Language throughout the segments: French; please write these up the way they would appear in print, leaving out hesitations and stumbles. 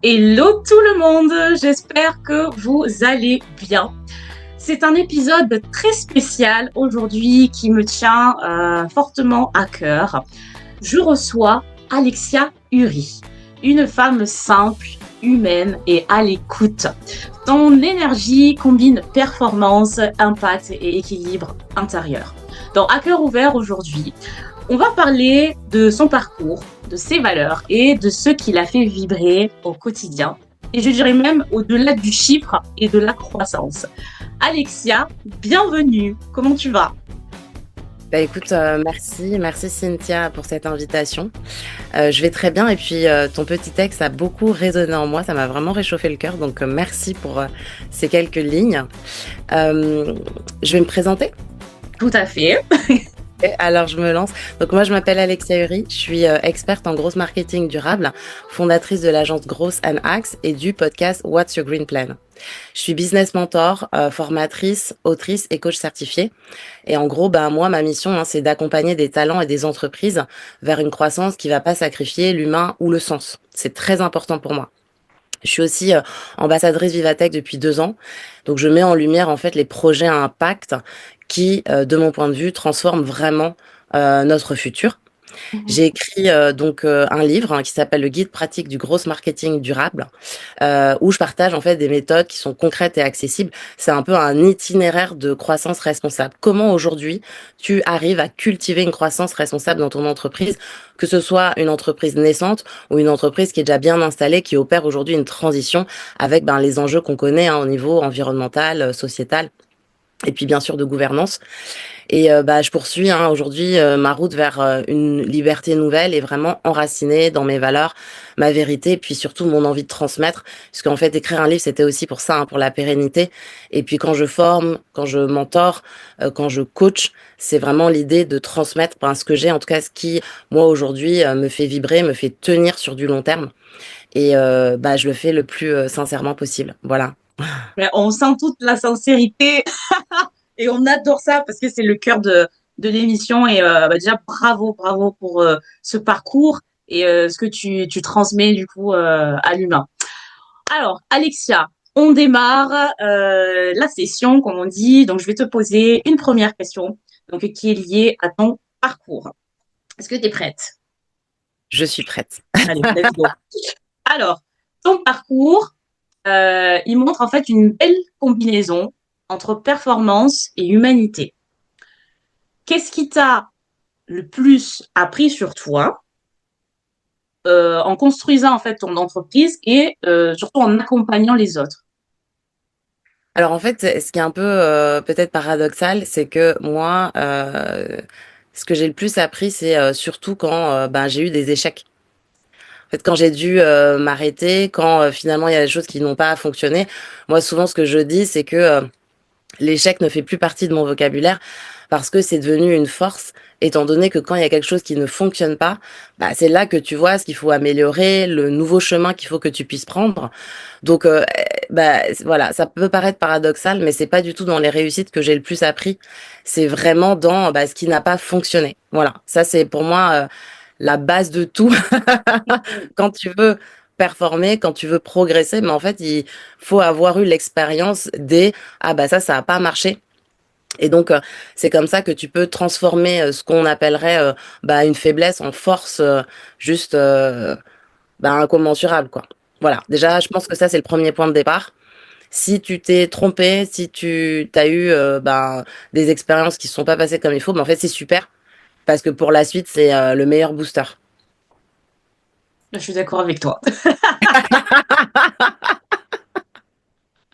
Hello tout le monde, j'espère que vous allez bien. C'est un épisode très spécial aujourd'hui qui me tient fortement à cœur. Je reçois Alexia Uri, une femme simple, humaine et à l'écoute. Son énergie combine performance, impact et équilibre intérieur. Dans À cœur ouvert aujourd'hui, on va parler de son parcours, de ses valeurs et de ce qui l'a fait vibrer au quotidien. Et je dirais même au-delà du chiffre et de la croissance. Alexia, bienvenue. Comment tu vas? Bah écoute, merci Cynthia pour cette invitation. Je vais très bien et puis ton petit texte a beaucoup résonné en moi, ça m'a vraiment réchauffé le cœur, donc merci pour ces quelques lignes. Je vais me présenter. Tout à fait. Alors je me lance. Donc moi je m'appelle Alexia Uri, je suis experte en growth marketing durable, fondatrice de l'agence Growth and Axe et du podcast What's Your Green Plan. Je suis business mentor, formatrice, autrice et coach certifiée. Et en gros, moi, ma mission, c'est d'accompagner des talents et des entreprises vers une croissance qui va pas sacrifier l'humain ou le sens. C'est très important pour moi. Je suis aussi ambassadrice Vivatech depuis 2 ans. Donc, je mets en lumière, en fait, les projets à impact qui, de mon point de vue, transforment vraiment notre futur. J'ai écrit un livre qui s'appelle Le guide pratique du gros marketing durable, où je partage en fait des méthodes qui sont concrètes et accessibles. C'est un peu un itinéraire de croissance responsable. Comment aujourd'hui tu arrives à cultiver une croissance responsable dans ton entreprise, que ce soit une entreprise naissante ou une entreprise qui est déjà bien installée, qui opère aujourd'hui une transition avec les enjeux qu'on connaît au niveau environnemental, sociétal et puis bien sûr de gouvernance. Et je poursuis aujourd'hui ma route vers une liberté nouvelle et vraiment enracinée dans mes valeurs, ma vérité, et puis surtout mon envie de transmettre. Parce qu'en fait, écrire un livre, c'était aussi pour ça, pour la pérennité. Et puis quand je forme, quand je mentor, quand je coach, c'est vraiment l'idée de transmettre ce que j'ai, en tout cas ce qui, moi aujourd'hui, me fait vibrer, me fait tenir sur du long terme. Et je le fais le plus sincèrement possible. Voilà. Mais on sent toute la sincérité et on adore ça parce que c'est le cœur de l'émission. Et déjà, bravo pour ce parcours et ce que tu transmets du coup à l'humain. Alors, Alexia, on démarre la session, comme on dit. Donc, je vais te poser une première question donc, qui est liée à ton parcours. Est-ce que tu es prête? Je suis prête. Allez, let's go. Alors, ton parcours, il montre en fait une belle combinaison entre performance et humanité. Qu'est-ce qui t'a le plus appris sur toi en construisant en fait ton entreprise et surtout en accompagnant les autres? Alors en fait, ce qui est un peu peut-être paradoxal, c'est que moi, ce que j'ai le plus appris, c'est surtout quand j'ai eu des échecs. En fait, quand j'ai dû m'arrêter, quand finalement il y a des choses qui n'ont pas fonctionné, moi souvent ce que je dis, c'est que l'échec ne fait plus partie de mon vocabulaire parce que c'est devenu une force, étant donné que quand il y a quelque chose qui ne fonctionne pas, c'est là que tu vois ce qu'il faut améliorer, le nouveau chemin qu'il faut que tu puisses prendre. Donc, voilà, ça peut paraître paradoxal, mais c'est pas du tout dans les réussites que j'ai le plus appris. C'est vraiment dans ce qui n'a pas fonctionné. Voilà, ça c'est pour moi la base de tout. Quand tu veux performer, quand tu veux progresser, mais en fait, il faut avoir eu l'expérience des ça a pas marché. Et donc, c'est comme ça que tu peux transformer ce qu'on appellerait une faiblesse en force, juste incommensurable, quoi. Voilà. Déjà, je pense que ça, c'est le premier point de départ. Si tu t'es trompé, si tu as eu des expériences qui ne sont pas passées comme il faut, en fait, c'est super parce que pour la suite, c'est le meilleur booster. Je suis d'accord avec toi.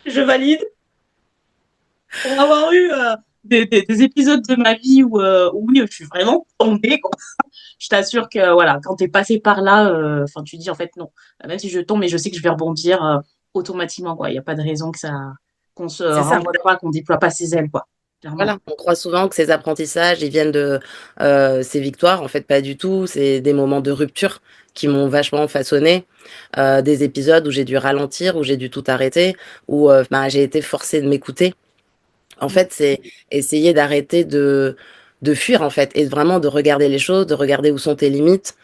Je valide. Pour avoir eu des épisodes de ma vie où oui, je suis vraiment tombée, quoi. Je t'assure que voilà, quand tu es passé par là, enfin tu dis en fait non. Même si je tombe, mais je sais que je vais rebondir automatiquement, quoi. Il n'y a pas de raison que ça qu'on se C'est ça. renvoie pas, qu'on déploie pas ses ailes, quoi. Clairement. Voilà, on croit souvent que ces apprentissages, ils viennent de ces victoires. En fait, pas du tout. C'est des moments de rupture qui m'ont vachement façonné. Des épisodes où j'ai dû ralentir, où j'ai dû tout arrêter, où j'ai été forcée de m'écouter. En fait, c'est essayer d'arrêter de fuir, en fait, et vraiment de regarder les choses, de regarder où sont tes limites,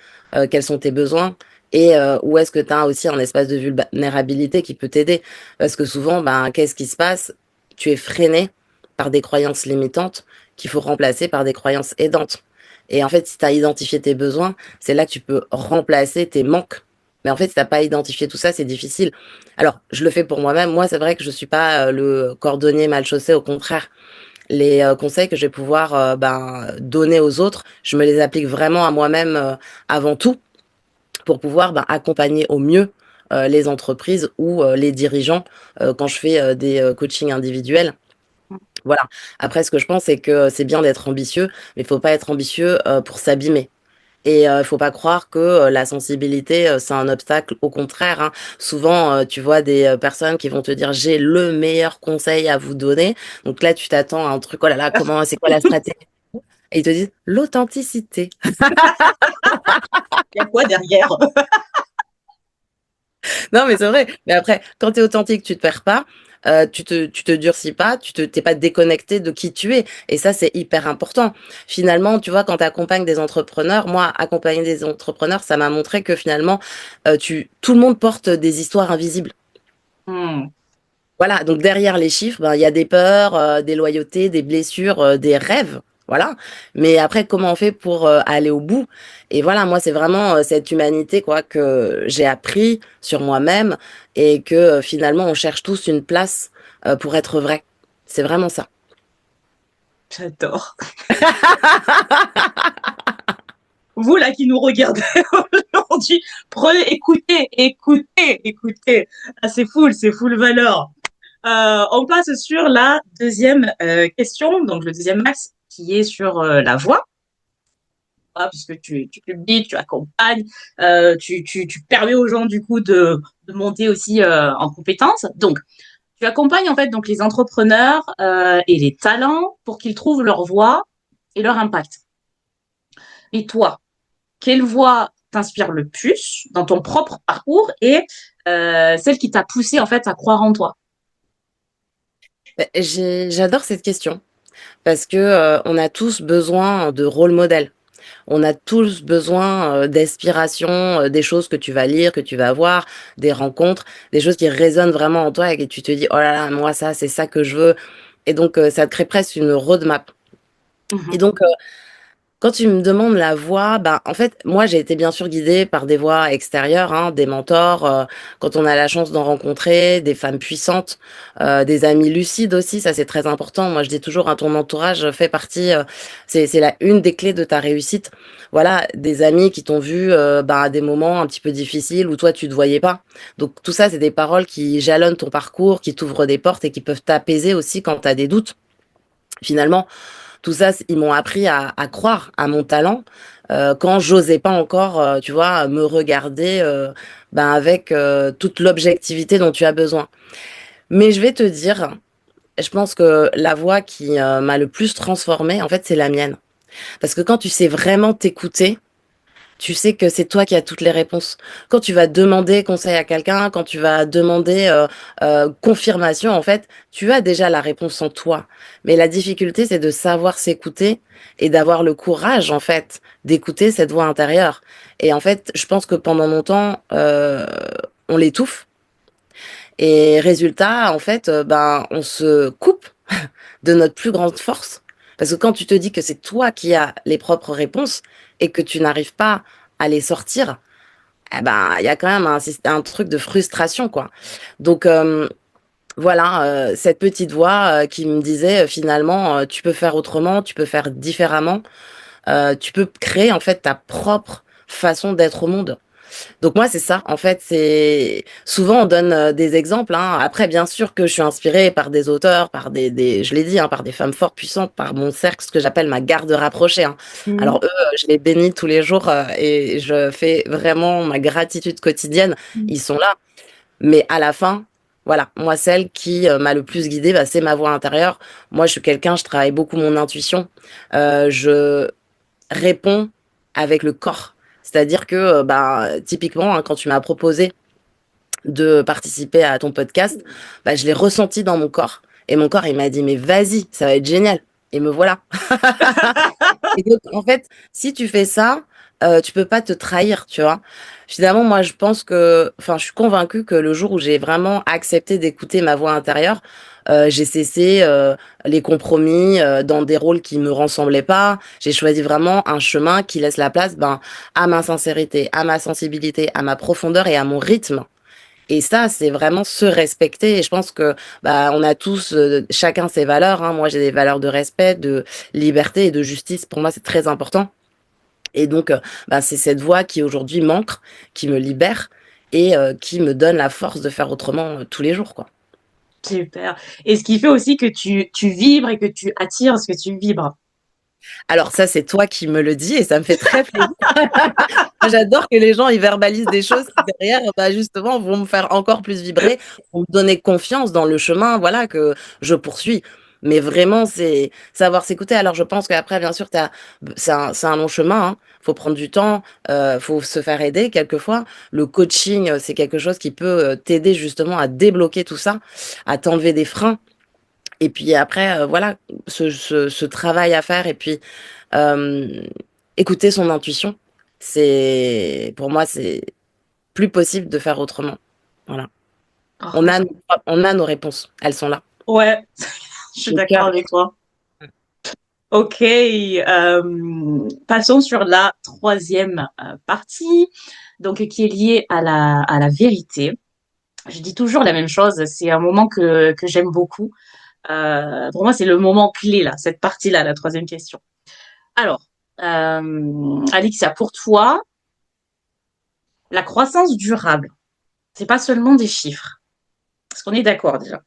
quels sont tes besoins, et où est-ce que tu as aussi un espace de vulnérabilité qui peut t'aider. Parce que souvent, ben, qu'est-ce qui se passe? Tu es freiné par des croyances limitantes qu'il faut remplacer par des croyances aidantes. Et en fait, si tu as identifié tes besoins, c'est là que tu peux remplacer tes manques. Mais en fait, si tu n'as pas identifié tout ça, c'est difficile. Alors, je le fais pour moi-même. Moi, c'est vrai que je suis pas le cordonnier mal chaussé. Au contraire, les conseils que je vais pouvoir ben, donner aux autres, je me les applique vraiment à moi-même avant tout pour pouvoir ben, accompagner au mieux les entreprises ou les dirigeants quand je fais des coachings individuels. Voilà. Après, ce que je pense, c'est que c'est bien d'être ambitieux, mais il faut pas être ambitieux pour s'abîmer. Et il faut pas croire que la sensibilité, c'est un obstacle. Au contraire, hein. Souvent, tu vois des personnes qui vont te dire, j'ai le meilleur conseil à vous donner. Donc là, tu t'attends à un truc, oh là là, comment, c'est quoi la stratégie? Et ils te disent l'authenticité. Il y a quoi derrière? Non, mais c'est vrai. Mais après, quand tu es authentique, tu te perds pas, tu te durcis pas, t'es pas déconnecté de qui tu es. Et ça, c'est hyper important. Finalement, tu vois, quand tu accompagnes des entrepreneurs, moi, accompagner des entrepreneurs, ça m'a montré que finalement, tout le monde porte des histoires invisibles. Hmm. Voilà, donc derrière les chiffres, ben, il y a des peurs, des loyautés, des blessures, des rêves. Voilà. Mais après, comment on fait pour aller au bout? Et voilà, moi, c'est vraiment cette humanité quoi que j'ai appris sur moi-même et que finalement, on cherche tous une place pour être vrai. C'est vraiment ça. J'adore. Vous là qui nous regardez aujourd'hui, prenez, écoutez. Ah, c'est full valeur. On passe sur la deuxième question, donc le deuxième max qui est sur la voix. Ah, puisque tu publies, tu accompagnes, tu permets aux gens du coup de monter aussi en compétences. Donc, tu accompagnes en fait donc les entrepreneurs et les talents pour qu'ils trouvent leur voie et leur impact. Et toi, quelle voie t'inspire le plus dans ton propre parcours et celle qui t'a poussé en fait à croire en toi? J'adore cette question parce que on a tous besoin de rôle modèle. On a tous besoin d'inspiration, des choses que tu vas lire, que tu vas voir, des rencontres, des choses qui résonnent vraiment en toi et que tu te dis, oh là là, moi ça, c'est ça que je veux. Et donc, ça te crée presque une roadmap. Et Mhm. donc, quand tu me demandes la voie, bah, en fait, moi, j'ai été bien sûr guidée par des voies extérieures, hein, des mentors, quand on a la chance d'en rencontrer, des femmes puissantes, des amis lucides aussi, ça c'est très important. Moi, je dis toujours, hein, ton entourage fait partie, c'est la une des clés de ta réussite. Voilà, des amis qui t'ont vu, bah, à des moments un petit peu difficiles où toi tu te voyais pas. Donc tout ça, c'est des paroles qui jalonnent ton parcours, qui t'ouvrent des portes et qui peuvent t'apaiser aussi quand tu as des doutes. Finalement, tout ça, ils m'ont appris à croire à mon talent quand j'osais pas encore, tu vois, me regarder ben avec toute l'objectivité dont tu as besoin. Mais je vais te dire, je pense que la voix qui m'a le plus transformée, en fait, c'est la mienne. Parce que quand tu sais vraiment t'écouter, tu sais que c'est toi qui as toutes les réponses. Quand tu vas demander conseil à quelqu'un, quand tu vas demander confirmation, en fait, tu as déjà la réponse en toi. Mais la difficulté, c'est de savoir s'écouter et d'avoir le courage, en fait, d'écouter cette voix intérieure. Et en fait, je pense que pendant longtemps, on l'étouffe. Et résultat, en fait, ben, on se coupe de notre plus grande force. Parce que quand tu te dis que c'est toi qui as les propres réponses et que tu n'arrives pas à les sortir, eh ben, il y a quand même un truc de frustration, quoi. Donc, voilà, cette petite voix qui me disait finalement, tu peux faire autrement, tu peux faire différemment, tu peux créer en fait ta propre façon d'être au monde. Donc moi, c'est ça. En fait, c'est souvent on donne des exemples. Hein. Après, bien sûr que je suis inspirée par des auteurs, par je l'ai dit, hein, par des femmes fortes, puissantes, par mon cercle, ce que j'appelle ma garde rapprochée. Hein. Alors Mhm. eux, je les bénis tous les jours et je fais vraiment ma gratitude quotidienne. Ils sont là. Mais à la fin, voilà, moi, celle qui m'a le plus guidée, bah, c'est ma voix intérieure. Moi, je suis quelqu'un, je travaille beaucoup mon intuition. Je réponds avec le corps. C'est-à-dire que, bah, typiquement, hein, quand tu m'as proposé de participer à ton podcast, bah, je l'ai ressenti dans mon corps. Et mon corps, il m'a dit, mais vas-y, ça va être génial. Et me voilà. Et donc, en fait, si tu fais ça, tu peux pas te trahir, tu vois. Finalement, moi, je suis convaincue que le jour où j'ai vraiment accepté d'écouter ma voix intérieure, j'ai cessé les compromis dans des rôles qui me ressemblaient pas. J'ai choisi vraiment un chemin qui laisse la place, ben, à ma sincérité, à ma sensibilité, à ma profondeur et à mon rythme. Et ça, c'est vraiment se respecter. Et je pense que bah, on a tous chacun ses valeurs, hein. Moi, j'ai des valeurs de respect, de liberté et de justice. Pour moi, c'est très important. Et donc, bah, c'est cette voix qui aujourd'hui manque, qui me libère et qui me donne la force de faire autrement tous les jours, quoi. Super. Et ce qui fait aussi que tu vibres et que tu attires ce que tu vibres. Alors ça, c'est toi qui me le dis et ça me fait très plaisir. J'adore que les gens ils verbalisent des choses qui derrière, bah, justement, vont me faire encore plus vibrer, vont me donner confiance dans le chemin, voilà, que je poursuis. Mais vraiment, c'est savoir s'écouter. Alors, je pense qu'après, bien sûr, c'est un long chemin, hein. Faut prendre du temps, faut se faire aider quelquefois. Le coaching, c'est quelque chose qui peut t'aider justement à débloquer tout ça, à t'enlever des freins. Et puis après, voilà, ce travail à faire. Et puis, euh, écouter son intuition, pour moi, c'est plus possible de faire autrement. Voilà. Oh, On a, on a nos réponses. Elles sont là. ouais, je suis Le d'accord cœur. avec toi. Ok, passons sur la troisième partie, donc qui est liée à la vérité. Je dis toujours la même chose, c'est un moment que j'aime beaucoup. Pour moi, c'est le moment clé, là, cette partie-là, la troisième question. Alors, Alexia, pour toi, la croissance durable, c'est pas seulement des chiffres. Est-ce qu'on est d'accord déjà?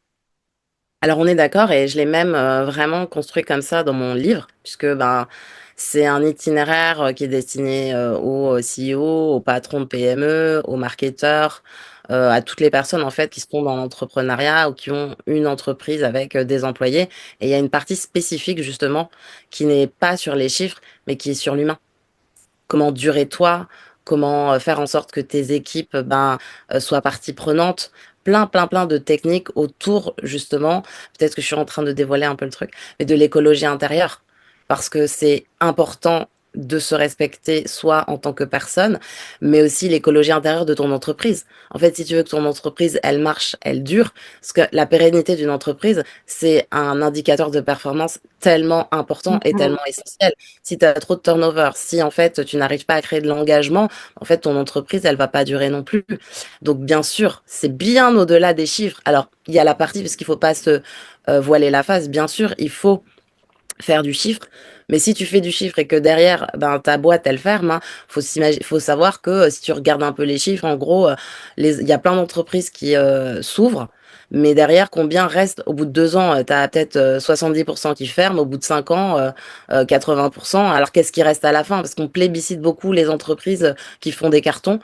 Alors, on est d'accord et je l'ai même vraiment construit comme ça dans mon livre, puisque ben, c'est un itinéraire qui est destiné aux CEO, aux patrons de PME, aux marketeurs, à toutes les personnes en fait qui sont dans l'entrepreneuriat ou qui ont une entreprise avec des employés. Et il y a une partie spécifique justement qui n'est pas sur les chiffres, mais qui est sur l'humain. Comment durer toi, comment faire en sorte que tes équipes ben, soient partie prenante. Plein de techniques autour, justement, peut-être que je suis en train de dévoiler un peu le truc, mais de l'écologie intérieure. Parce que c'est important de se respecter soi en tant que personne, mais aussi l'écologie intérieure de ton entreprise. En fait, si tu veux que ton entreprise, elle marche, elle dure, parce que la pérennité d'une entreprise, c'est un indicateur de performance tellement important et Mhm. tellement essentiel. Si tu as trop de turnover, si en fait tu n'arrives pas à créer de l'engagement, en fait ton entreprise elle va pas durer non plus. Donc bien sûr, c'est bien au-delà des chiffres. Alors il y a la partie parce qu'il faut pas se voiler la face. Bien sûr, il faut faire du chiffre. Mais si tu fais du chiffre et que derrière, ben, ta boîte, elle ferme, hein, faut savoir que si tu regardes un peu les chiffres, en gros, il y a plein d'entreprises qui s'ouvrent. Mais derrière, combien reste au bout de 2 ans? Tu as peut-être 70% qui ferment, au bout de 5 ans, 80%. Alors qu'est-ce qui reste à la fin? Parce qu'on plébiscite beaucoup les entreprises qui font des cartons.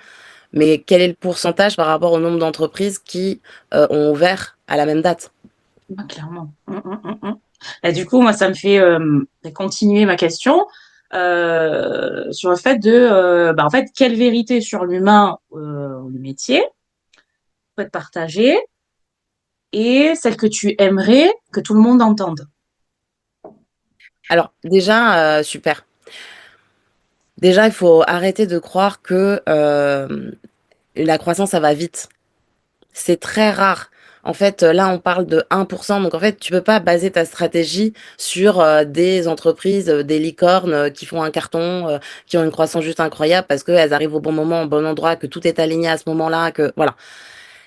Mais quel est le pourcentage par rapport au nombre d'entreprises qui ont ouvert à la même date? Ah, clairement. Et du coup, moi, ça me fait continuer ma question sur le fait de, en fait, quelle vérité sur l'humain ou le métier peut être partagée et celle que tu aimerais que tout le monde entende. Alors déjà, super. Déjà, il faut arrêter de croire que la croissance, ça va vite. C'est très rare. En fait, là, on parle de 1%. Donc, en fait, tu peux pas baser ta stratégie sur des entreprises, des licornes qui font un carton, qui ont une croissance juste incroyable parce qu'elles arrivent au bon moment, au bon endroit, que tout est aligné à ce moment-là, que voilà.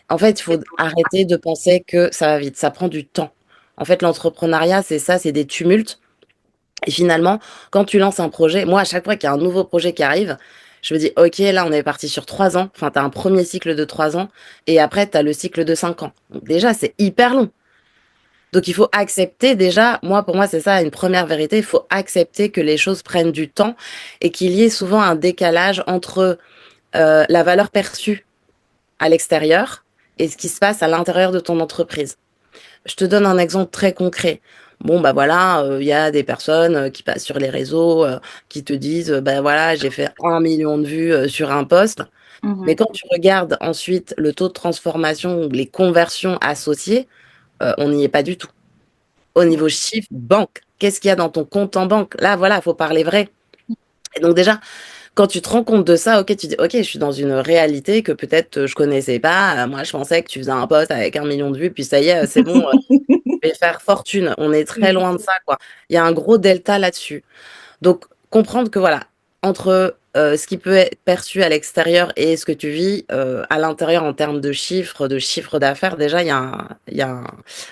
En fait, il faut arrêter de penser que ça va vite. Ça prend du temps. En fait, l'entrepreneuriat, c'est ça, c'est des tumultes. Et finalement, quand tu lances un projet, moi, à chaque fois qu'il y a un nouveau projet qui arrive, je me dis, OK, là, on est parti sur 3 ans. Enfin, tu as un premier cycle de 3 ans et après, tu as le cycle de 5 ans. Donc, déjà, c'est hyper long. Donc, il faut accepter déjà, moi, pour moi, c'est ça, une première vérité. Il faut accepter que les choses prennent du temps et qu'il y ait souvent un décalage entre la valeur perçue à l'extérieur et ce qui se passe à l'intérieur de ton entreprise. Je te donne un exemple très concret. Bon, bah voilà, il y a des personnes qui passent sur les réseaux, qui te disent, bah voilà, j'ai fait 1 million de vues sur un post. Mais Mhm. quand tu regardes ensuite le taux de transformation, les conversions associées, on n'y est pas du tout. Au niveau chiffre, banque, qu'est-ce qu'il y a dans ton compte en banque? Là, voilà, il faut parler vrai. Et donc déjà, quand tu te rends compte de ça, ok, tu dis, ok, je suis dans une réalité que peut-être je connaissais pas. Moi, je pensais que tu faisais un post avec 1 million de vues, puis ça y est, c'est bon, je vais faire fortune. On est très loin de ça, quoi. Il y a un gros delta là-dessus. Donc, comprendre que voilà, entre ce qui peut être perçu à l'extérieur et ce que tu vis à l'intérieur en termes de chiffre d'affaires, déjà, il y a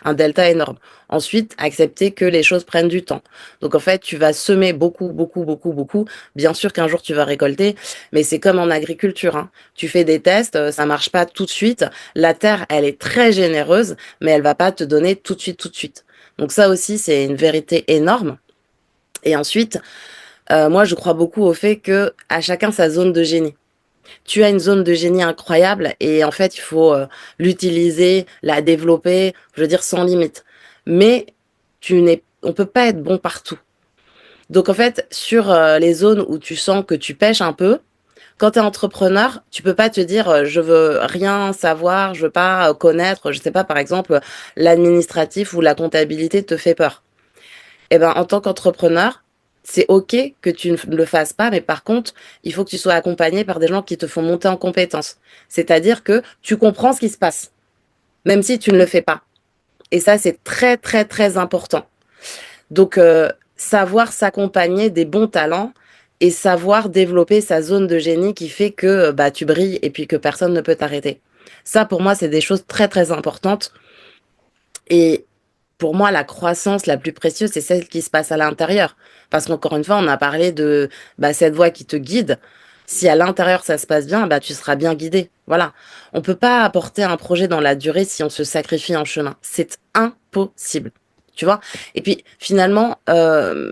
un delta énorme. Ensuite, accepter que les choses prennent du temps. Donc, en fait, tu vas semer beaucoup, beaucoup, beaucoup, beaucoup. Bien sûr qu'un jour, tu vas récolter, mais c'est comme en agriculture, hein. Tu fais des tests, ça marche pas tout de suite. La terre, elle est très généreuse, mais elle va pas te donner tout de suite, tout de suite. Donc, ça aussi, c'est une vérité énorme. Et ensuite, moi, je crois beaucoup au fait que à chacun sa zone de génie. Tu as une zone de génie incroyable et en fait, il faut l'utiliser, la développer, je veux dire, sans limite. Mais on peut pas être bon partout. Donc en fait, sur les zones où tu sens que tu pêches un peu, quand tu es entrepreneur, tu peux pas te dire je veux rien savoir, je veux pas connaître, je sais pas, par exemple, l'administratif ou la comptabilité te fait peur. Eh ben, en tant qu'entrepreneur, c'est OK que tu ne le fasses pas, mais par contre, il faut que tu sois accompagné par des gens qui te font monter en compétences. C'est-à-dire que tu comprends ce qui se passe, même si tu ne le fais pas. Et ça, c'est très, très, très important. Donc, savoir s'accompagner des bons talents et savoir développer sa zone de génie qui fait que bah, tu brilles et puis que personne ne peut t'arrêter. Ça, pour moi, c'est des choses très, très importantes. Et pour moi, la croissance la plus précieuse, c'est celle qui se passe à l'intérieur. Parce qu'encore une fois, on a parlé de bah, cette voie qui te guide. Si à l'intérieur ça se passe bien, bah, tu seras bien guidé. Voilà. On peut pas apporter un projet dans la durée si on se sacrifie en chemin. C'est impossible. Tu vois? Et puis finalement,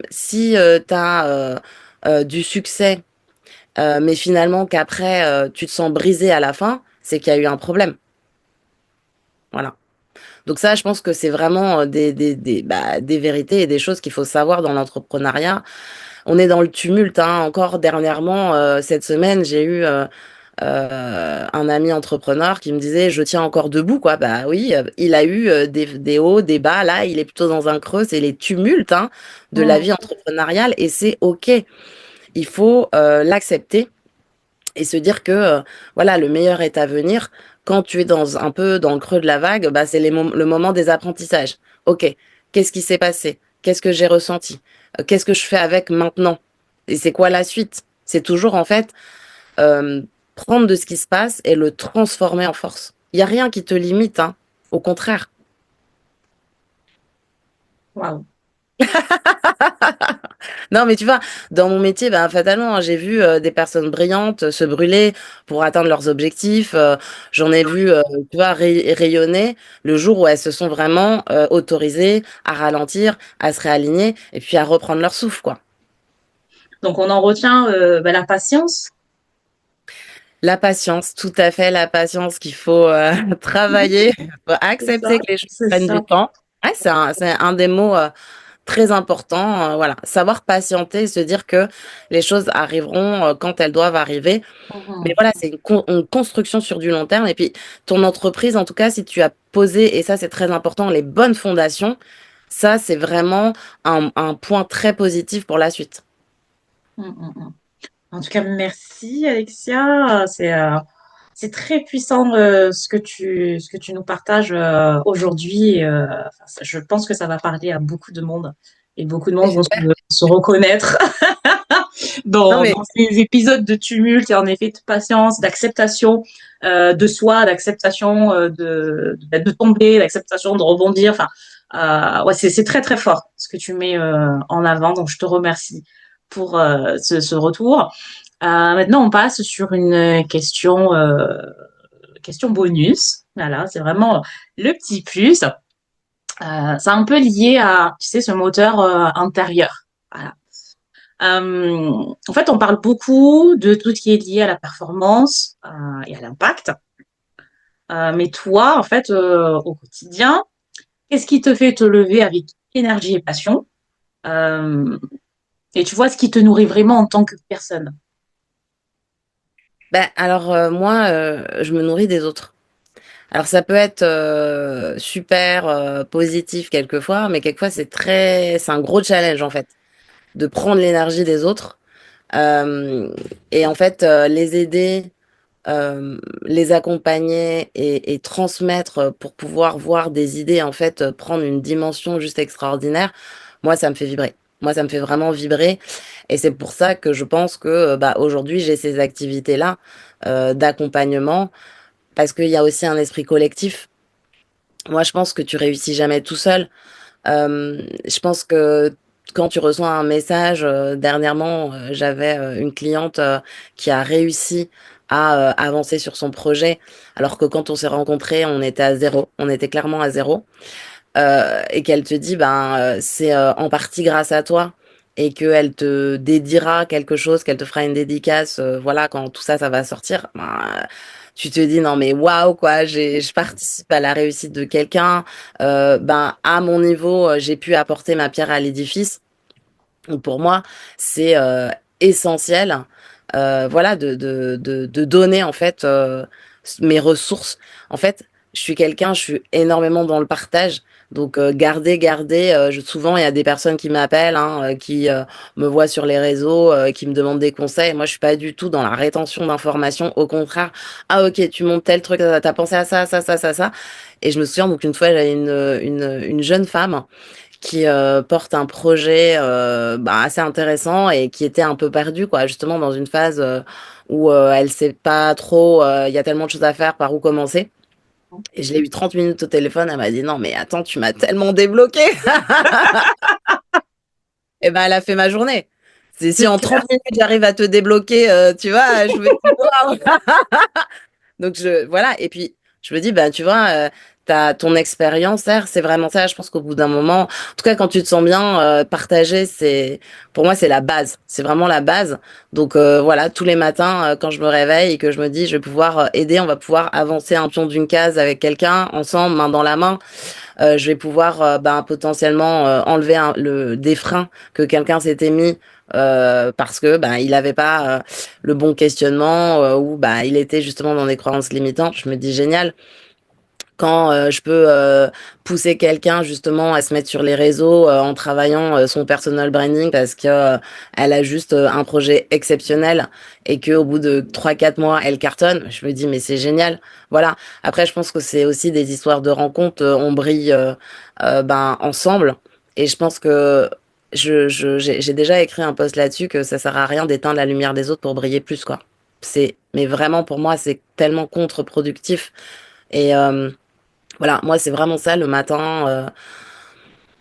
si tu as du succès, mais finalement qu'après tu te sens brisé à la fin, c'est qu'il y a eu un problème. Voilà. Donc ça, je pense que c'est vraiment des vérités et des choses qu'il faut savoir dans l'entrepreneuriat. On est dans le tumulte, hein. Encore dernièrement, cette semaine, j'ai eu un ami entrepreneur qui me disait, je tiens encore debout, quoi. Bah oui, il a eu des hauts, des bas. Là, il est plutôt dans un creux. C'est les tumultes, hein, de la Mm. vie entrepreneuriale et c'est OK. Il faut l'accepter et se dire que voilà, le meilleur est à venir. Quand tu es dans un peu dans le creux de la vague, bah, c'est le moment des apprentissages. Ok, qu'est-ce qui s'est passé? Qu'est-ce que j'ai ressenti? Qu'est-ce que je fais avec maintenant? Et c'est quoi la suite? C'est toujours en fait euh, prendre de ce qui se passe et le transformer en force. Il y a rien qui te limite, hein. Au contraire. Waouh. Non, mais tu vois, dans mon métier, ben, fatalement, hein, j'ai vu des personnes brillantes se brûler pour atteindre leurs objectifs. J'en ai vu, tu vois, rayonner le jour où elles se sont vraiment autorisées à ralentir, à se réaligner et puis à reprendre leur souffle, quoi. Donc, on en retient bah, la patience. La patience, tout à fait, la patience qu'il faut travailler, faut C'est ça, accepter que les choses c'est prennent ça. du temps. Ouais, c'est un des mots très important. Voilà, savoir patienter, se dire que les choses arriveront quand elles doivent arriver. Mais Mhm. voilà, c'est une construction sur du long terme. Et puis, ton entreprise, en tout cas, si tu as posé, et ça, c'est très important, les bonnes fondations, ça, c'est vraiment un point très positif pour la suite. Mhm. En tout cas, merci Alexia. C'est très puissant ce que tu nous partages aujourd'hui. Enfin, je pense que ça va parler à beaucoup de monde et beaucoup de monde vont J'espère. se reconnaître Non, mais dans ces épisodes de tumulte et en effet de patience, d'acceptation de soi, d'acceptation de tomber, d'acceptation de rebondir. Enfin, ouais, c'est très très fort ce que tu mets en avant. Donc, je te remercie pour ce retour. Maintenant, on passe sur une question bonus. Voilà, c'est vraiment le petit plus. C'est un peu lié à, tu sais, ce moteur intérieur. Voilà. En fait, on parle beaucoup de tout ce qui est lié à la performance et à l'impact. Mais toi, en fait, au quotidien, qu'est-ce qui te fait te lever avec énergie et passion? Euh, et tu vois ce qui te nourrit vraiment en tant que personne. ben, alors, moi, je me nourris des autres. Alors, ça peut être super positif quelquefois, mais quelquefois, c'est un gros challenge, en fait, de prendre l'énergie des autres Euh, et en fait, les aider, les accompagner et transmettre pour pouvoir voir des idées, en fait, prendre une dimension juste extraordinaire, moi, ça me fait vibrer. Moi, ça me fait vraiment vibrer. Et c'est pour ça que je pense que bah, aujourd'hui, j'ai ces activités-là d'accompagnement, parce qu'il y a aussi un esprit collectif. Moi, je pense que tu réussis jamais tout seul. Je pense que quand tu reçois un message, dernièrement, j'avais une cliente qui a réussi à avancer sur son projet, alors que quand on s'est rencontrés, on était à zéro, on était clairement à zéro, et qu'elle te dit, ben, c'est en partie grâce à toi, et qu'elle te dédiera quelque chose, qu'elle te fera une dédicace, voilà, quand tout ça, ça va sortir, ben, tu te dis non mais waouh quoi, je participe à la réussite de quelqu'un, ben à mon niveau, j'ai pu apporter ma pierre à l'édifice. Donc pour moi, c'est essentiel, voilà, de donner en fait mes ressources. En fait, je suis énormément dans le partage. Donc garder. Souvent, il y a des personnes qui m'appellent, hein, qui me voient sur les réseaux, qui me demandent des conseils. Moi, je suis pas du tout dans la rétention d'informations. Au contraire, ah ok, tu montes tel truc, t'as pensé à ça, ça, ça, ça, ça. Et je me souviens donc une fois, j'avais une jeune femme qui porte un projet bah, assez intéressant et qui était un peu perdue, quoi, justement dans une phase où elle sait pas trop, il y a tellement de choses à faire, par où commencer. Et je l'ai eu 30 minutes au téléphone, elle m'a dit non mais attends, tu m'as tellement débloqué. Et ben elle a fait ma journée. C'est si C'est en 30 clair. minutes j'arrive à te débloquer, tu vois, je vais pouvoir. Donc voilà, et puis je me dis bah tu vois, t'as ton expérience, c'est vraiment ça. Je pense qu'au bout d'un moment, en tout cas quand tu te sens bien, partager, c'est pour moi c'est la base, c'est vraiment la base. Donc voilà, tous les matins quand je me réveille et que je me dis je vais pouvoir aider, on va pouvoir avancer un pion d'une case avec quelqu'un ensemble, main dans la main. Je vais pouvoir ben, potentiellement enlever des freins que quelqu'un s'était mis parce que ben il n'avait pas le bon questionnement ou ben il était justement dans des croyances limitantes. Je me dis génial quand je peux pousser quelqu'un justement à se mettre sur les réseaux en travaillant son personal branding parce que elle a juste un projet exceptionnel et que au bout de 3 4 mois elle cartonne, je me dis mais c'est génial. Voilà. Après je pense que c'est aussi des histoires de rencontres, on brille ben ensemble et je pense que j'ai déjà écrit un post là-dessus que ça sert à rien d'éteindre la lumière des autres pour briller plus quoi. Mais vraiment pour moi c'est tellement contre-productif et voilà, moi, c'est vraiment ça le matin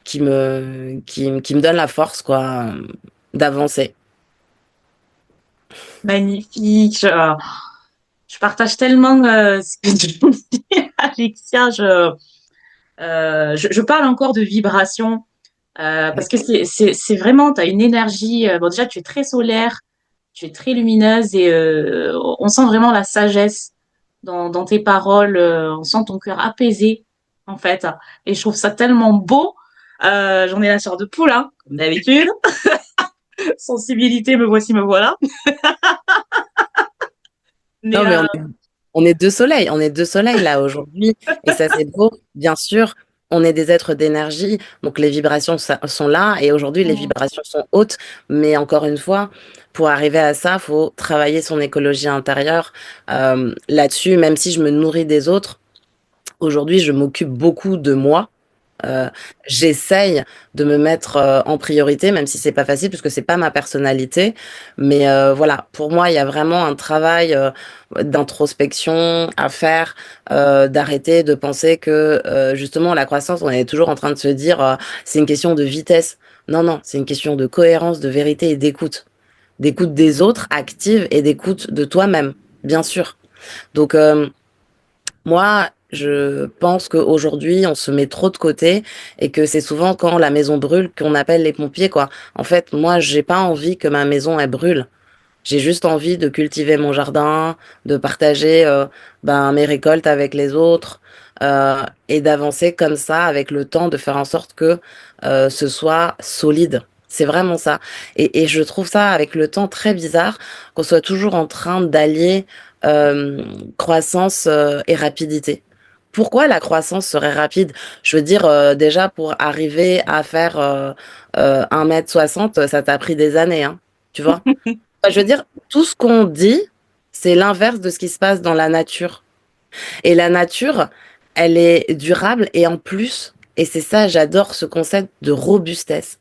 qui me donne la force, quoi, d'avancer. Magnifique. Je partage tellement ce que tu dis, Alexia. Je parle encore de vibration parce que c'est vraiment, tu as une énergie. Bon, déjà, tu es très solaire, tu es très lumineuse et on sent vraiment la sagesse dans tes paroles. On sent ton cœur apaisé, en fait. Et je trouve ça tellement beau. J'en ai la chair de poule, hein, comme d'habitude. Sensibilité, me voici, me voilà. Mais Non, mais on est deux soleils, on est deux soleils là aujourd'hui, et ça c'est beau, bien sûr. On est des êtres d'énergie, donc les vibrations sont là, et aujourd'hui les vibrations sont hautes, mais encore une fois, pour arriver à ça, faut travailler son écologie intérieure. Là-dessus, même si je me nourris des autres, aujourd'hui je m'occupe beaucoup de moi. Euh, J'essaye de me mettre en priorité, même si c'est pas facile, puisque c'est pas ma personnalité. Mais voilà, pour moi, il y a vraiment un travail d'introspection à faire, d'arrêter de penser que justement la croissance, on est toujours en train de se dire c'est une question de vitesse. Non, non, c'est une question de cohérence, de vérité et d'écoute. D'écoute des autres active et d'écoute de toi-même, bien sûr. Donc, moi, je pense qu'aujourd'hui, on se met trop de côté et que c'est souvent quand la maison brûle qu'on appelle les pompiers, quoi. En fait, moi, j'ai pas envie que ma maison, elle brûle. J'ai juste envie de cultiver mon jardin, de partager ben, mes récoltes avec les autres et d'avancer comme ça avec le temps, de faire en sorte que ce soit solide. C'est vraiment ça. Et je trouve ça avec le temps très bizarre qu'on soit toujours en train d'allier euh, croissance et rapidité. Pourquoi la croissance serait rapide? Je veux dire, déjà pour arriver à faire 1,60 m, ça t'a pris des années, hein, tu vois? Je veux dire, tout ce qu'on dit, c'est l'inverse de ce qui se passe dans la nature. Et la nature, elle est durable et en plus, et c'est ça, j'adore ce concept de robustesse.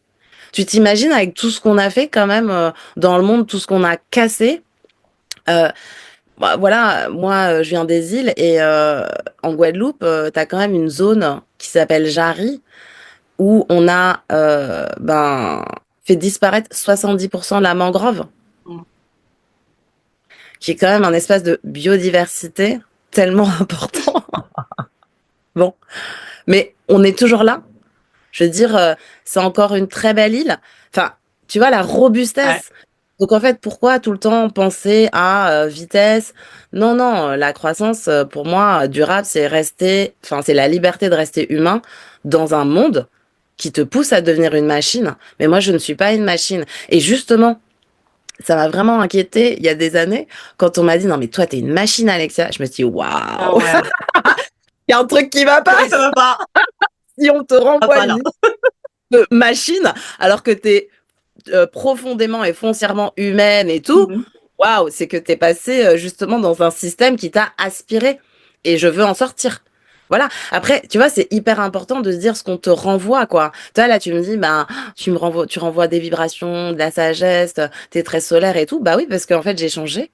Tu t'imagines avec tout ce qu'on a fait quand même dans le monde, tout ce qu'on a cassé. euh, Bah, voilà, moi je viens des îles et en Guadeloupe, tu as quand même une zone qui s'appelle Jarry où on a fait disparaître 70% de la mangrove, Mm. qui est quand même un espace de biodiversité tellement important. Bon, mais on est toujours là. Je veux dire, c'est encore une très belle île. Enfin, tu vois, la Ouais. robustesse. Donc en fait, pourquoi tout le temps penser à vitesse? Non, non, la croissance, pour moi, durable, c'est rester, enfin, c'est la liberté de rester humain dans un monde qui te pousse à devenir une machine. Mais moi, je ne suis pas une machine. Et justement, ça m'a vraiment inquiété il y a des années quand on m'a dit, non, mais toi, t'es une machine, Alexia. Je me suis dit, Ah waouh, ouais. il y a un truc qui va pas Ouais, ça va pas. si on te Ah, renvoie pas là. une de machine alors que t'es profondément et foncièrement humaine et tout, Mhm. waouh, c'est que t'es passé justement dans un système qui t'a aspiré et je veux en sortir. Voilà. Après, tu vois, c'est hyper important de se dire ce qu'on te renvoie, quoi. Toi, là, tu me dis, bah, tu renvoies des vibrations, de la sagesse, t'es très solaire et tout. Bah oui, parce qu'en fait, j'ai changé.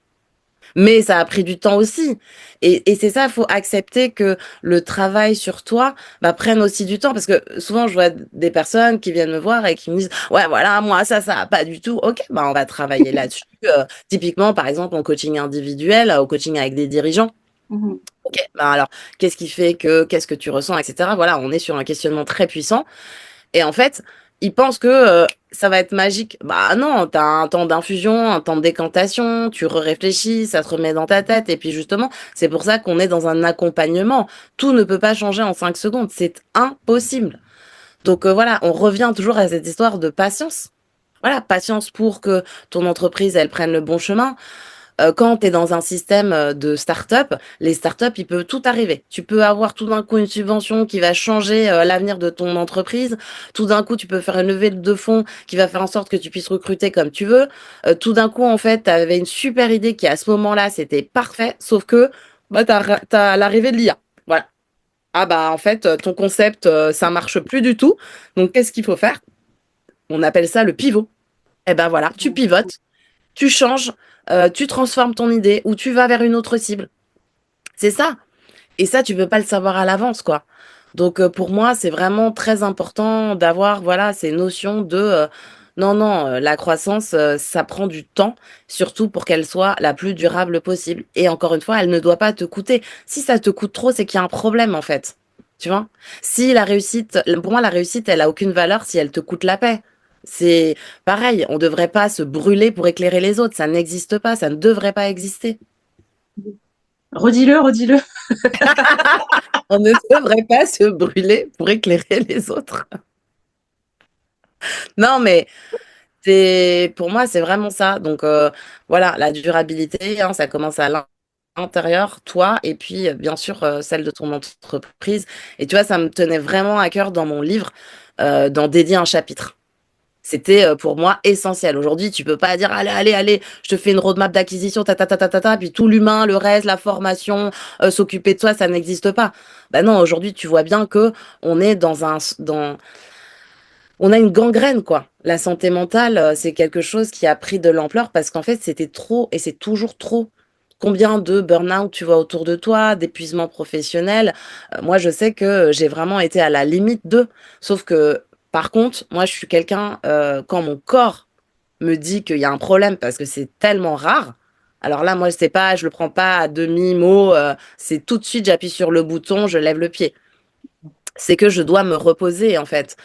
Mais ça a pris du temps aussi. Et c'est ça, il faut accepter que le travail sur toi prenne aussi du temps. Parce que souvent, je vois des personnes qui viennent me voir et qui me disent, ouais, voilà, moi, ça va pas du tout. Ok, bah, on va travailler là-dessus. Typiquement, par exemple, en coaching individuel, au coaching avec des dirigeants. Mhm. Ok, bah alors, qu'est-ce que tu ressens, etc. Voilà, on est sur un questionnement très puissant. Et en fait, ils pensent que ça va être magique. Bah non, t'as un temps d'infusion, un temps de décantation, tu réfléchis, ça te remet dans ta tête. Et puis justement, c'est pour ça qu'on est dans un accompagnement. Tout ne peut pas changer en 5 secondes, c'est impossible. Donc voilà, on revient toujours à cette histoire de patience. Voilà, patience pour que ton entreprise, elle prenne le bon chemin. Quand tu es dans un système de start-up, les start-up, il peut tout arriver. Tu peux avoir tout d'un coup une subvention qui va changer l'avenir de ton entreprise. Tout d'un coup, tu peux faire une levée de fonds qui va faire en sorte que tu puisses recruter comme tu veux. Tout d'un coup, en fait, tu avais une super idée qui, à ce moment-là, c'était parfait, sauf que t'as l'arrivée de l'IA. Voilà. Ah bah en fait, ton concept, ça marche plus du tout. Donc, qu'est-ce qu'il faut faire? On appelle ça le pivot. Eh ben voilà, tu pivotes, tu changes, tu transformes ton idée ou tu vas vers une autre cible. C'est ça. Et ça, tu peux pas le savoir à l'avance, quoi. Donc pour moi, c'est vraiment très important d'avoir voilà ces notions de non non, la croissance, ça prend du temps, surtout pour qu'elle soit la plus durable possible. Et encore une fois, elle ne doit pas te coûter. Si ça te coûte trop, c'est qu'il y a un problème en fait. Tu vois? Si la réussite, pour moi, la réussite, elle a aucune valeur si elle te coûte la paix. C'est pareil, on ne devrait pas se brûler pour éclairer les autres. Ça n'existe pas, ça ne devrait pas exister. Redis-le, redis-le. On ne devrait pas se brûler pour éclairer les autres. Non, mais c'est pour moi, c'est vraiment ça. Donc voilà, la durabilité, hein, ça commence à l'intérieur, toi, et puis bien sûr celle de ton entreprise. Et tu vois, ça me tenait vraiment à cœur dans mon livre d'en dédier un chapitre. C'était pour moi essentiel. Aujourd'hui, tu peux pas dire allez, allez, allez, je te fais une roadmap d'acquisition, puis tout l'humain, le reste, la formation, s'occuper de toi, ça n'existe pas. Ben non, aujourd'hui, tu vois bien que on est on a une gangrène, quoi. La santé mentale, c'est quelque chose qui a pris de l'ampleur parce qu'en fait, c'était trop et c'est toujours trop. Combien de burn-out tu vois autour de toi, d'épuisement professionnel? Moi, je sais que j'ai vraiment été à la limite d'eux. Sauf que, par contre, moi, je suis quelqu'un, quand mon corps me dit qu'il y a un problème parce que c'est tellement rare, alors là, moi, je sais pas, je le prends pas à demi-mot, c'est tout de suite, j'appuie sur le bouton, je lève le pied. C'est que je dois me reposer, en fait.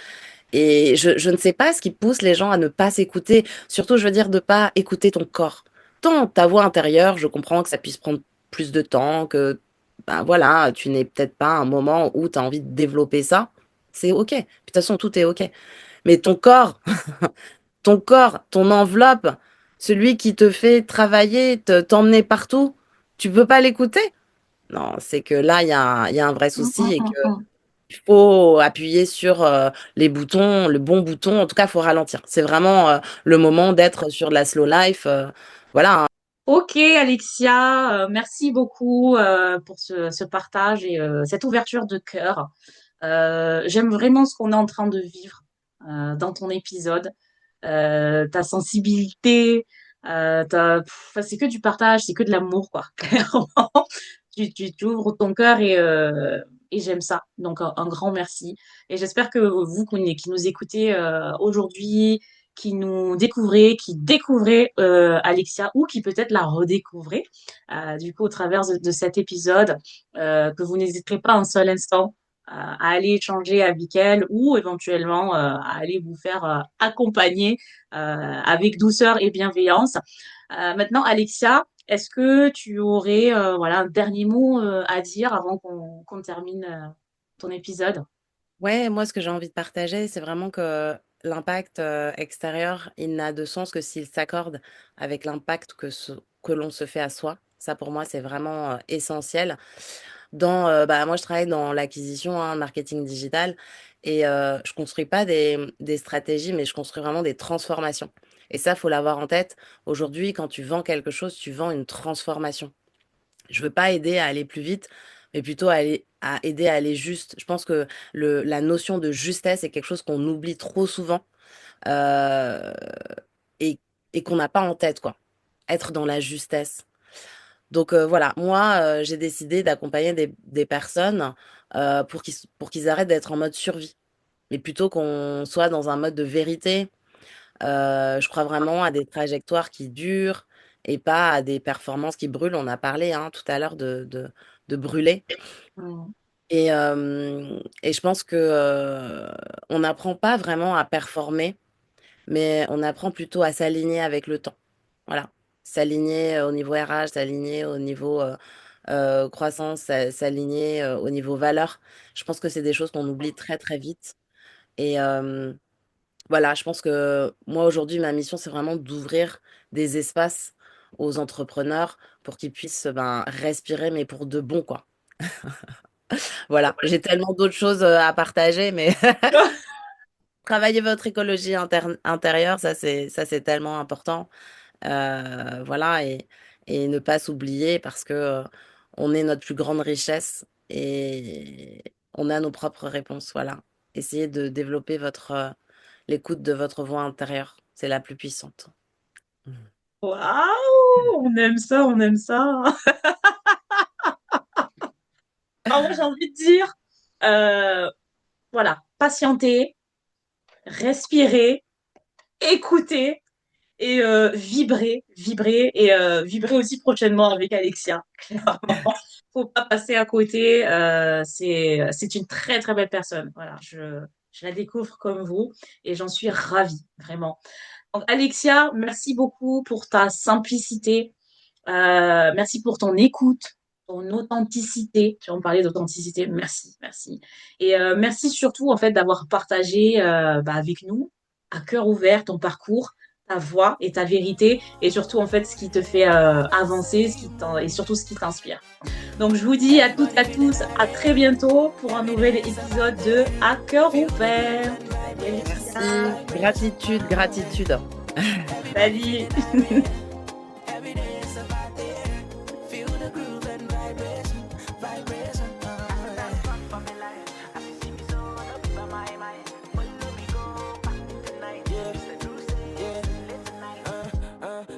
Et je ne sais pas ce qui pousse les gens à ne pas s'écouter. Surtout, je veux dire, de pas écouter ton corps. Tant ta voix intérieure, je comprends que ça puisse prendre plus de temps, que ben voilà, tu n'es peut-être pas à un moment où tu as envie de développer ça. C'est OK. Puis, de toute façon, tout est OK. Mais ton corps, ton enveloppe, celui qui te fait travailler, t'emmener partout, tu peux pas l'écouter? Non, c'est que là, il y a un vrai Mm, souci mm, et que mm, mm. Il faut appuyer sur les boutons, le bon bouton. En tout cas, il faut ralentir. C'est vraiment le moment d'être sur de la slow life. Voilà, hein. Ok, Alexia, merci beaucoup pour ce partage et cette ouverture de cœur. J'aime vraiment ce qu'on est en train de vivre dans ton épisode. Ta sensibilité, enfin, c'est que du partage, c'est que de l'amour, quoi. Clairement, tu ouvres ton cœur et j'aime ça. Donc, un grand merci. Et j'espère que vous qui nous écoutez aujourd'hui, qui nous découvrez, qui découvrez Alexia ou qui peut-être la redécouvrez, du coup, au travers de cet épisode, que vous n'hésiterez pas un seul instant à aller échanger avec elle ou éventuellement à aller vous faire accompagner avec douceur et bienveillance. Maintenant, Alexia, est-ce que tu aurais voilà, un dernier mot à dire avant qu'on termine ton épisode? Ouais, moi, ce que j'ai envie de partager, c'est vraiment que l'impact extérieur, il n'a de sens que s'il s'accorde avec l'impact que l'on se fait à soi. Ça, pour moi, c'est vraiment essentiel. Bah, moi, je travaille dans l'acquisition, hein, marketing digital, et je construis pas des stratégies, mais je construis vraiment des transformations. Et ça, faut l'avoir en tête. Aujourd'hui, quand tu vends quelque chose, tu vends une transformation. Je veux pas aider à aller plus vite, mais plutôt à aider à aller juste. Je pense que la notion de justesse est quelque chose qu'on oublie trop souvent euh, et, et qu'on n'a pas en tête, quoi. Être dans la justesse. Donc voilà, moi, j'ai décidé d'accompagner des personnes pour qu'ils arrêtent d'être en mode survie, mais plutôt qu'on soit dans un mode de vérité. Je crois vraiment à des trajectoires qui durent et pas à des performances qui brûlent. On a parlé hein, tout à l'heure de brûler. Mm. Et je pense que on n'apprend pas vraiment à performer, mais on apprend plutôt à s'aligner avec le temps. Voilà. S'aligner au niveau RH, s'aligner au niveau croissance, s'aligner au niveau valeur. Je pense que c'est des choses qu'on oublie très très vite. Et voilà, je pense que moi aujourd'hui, ma mission, c'est vraiment d'ouvrir des espaces aux entrepreneurs pour qu'ils puissent ben, respirer, mais pour de bon, quoi. Voilà, j'ai tellement d'autres choses à partager, mais travailler votre écologie intérieure, ça c'est tellement important. Voilà, et ne pas s'oublier parce que on est notre plus grande richesse et on a nos propres réponses. Voilà. Essayez de développer l'écoute de votre voix intérieure. C'est la plus puissante. Waouh, on aime ça, on aime ça. Alors moi, j'ai envie de dire, euh, voilà, patienter, respirer, écouter et vibrer et vibrer aussi prochainement avec Alexia. Clairement, faut pas passer à côté. C'est une très très belle personne. Voilà, je la découvre comme vous et j'en suis ravie vraiment. Donc Alexia, merci beaucoup pour ta simplicité. Merci pour ton écoute, ton authenticité. Tu vas me parler d'authenticité. Merci, merci. Et merci surtout en fait d'avoir partagé bah, avec nous, à cœur ouvert, ton parcours, ta voix et ta vérité, et surtout en fait ce qui te fait avancer, et surtout ce qui t'inspire. Donc je vous dis à toutes et à tous, à très bientôt pour un nouvel épisode de À cœur ouvert. Salut, Merci. Alexia. Gratitude, gratitude. Salut.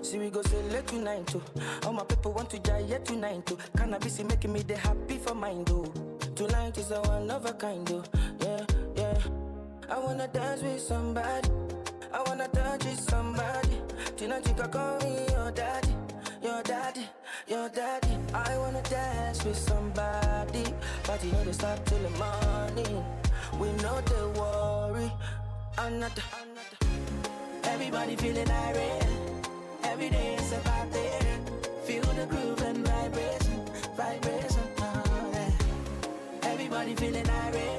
See we go select tonight too. All my people want to die yet tonight too. Cannabis is making me the happy for mine though. Tonight is a one of a kind though. Yeah, yeah. I wanna dance with somebody. I wanna touch with somebody. Tonight you can call me your daddy, your daddy, your daddy. I wanna dance with somebody, but you know they stop till the morning. We know they worry. Another. Everybody feeling irate. Every day it's a party. Feel the groove and vibration, vibration. Oh, yeah. Everybody feeling irate.